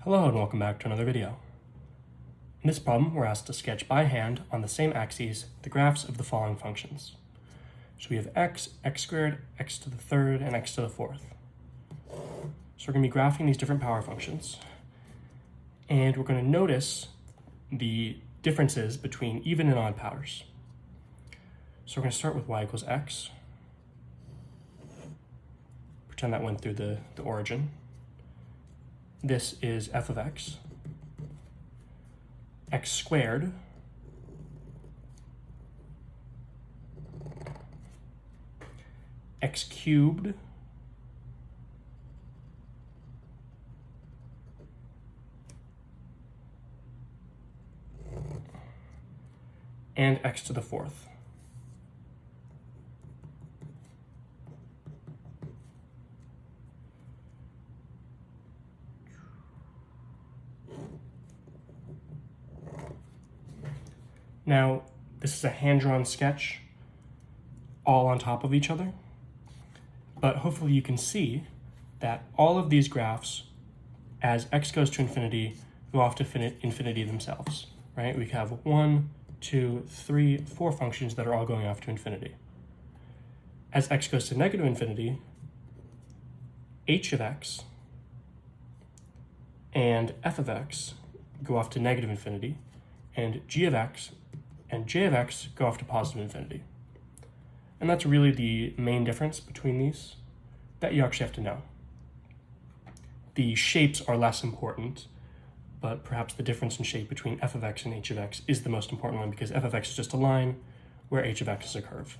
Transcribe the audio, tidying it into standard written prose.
Hello and welcome back to another video. In this problem, we're asked to sketch by hand on the same axes the graphs of the following functions. So we have x, x squared, x to the third, and x to the fourth. So we're going to be graphing these different power functions. And we're going to notice the differences between even and odd powers. So we're going to start with y equals x. Pretend that went through the origin. This is f of x. X squared x cubed and x to the fourth. Now, this is a hand-drawn sketch all on top of each other, but hopefully you can see that all of these graphs, as x goes to infinity, go off to infinity themselves, right? We have 1, 2, 3, 4 functions that are all going off to infinity. As x goes to negative infinity, h of x and f of x go off to negative infinity, and g of x and j of x go off to positive infinity. And that's really the main difference between these that you actually have to know. The shapes are less important, but perhaps the difference in shape between f of x and h of x is the most important one, because f of x is just a line where h of x is a curve.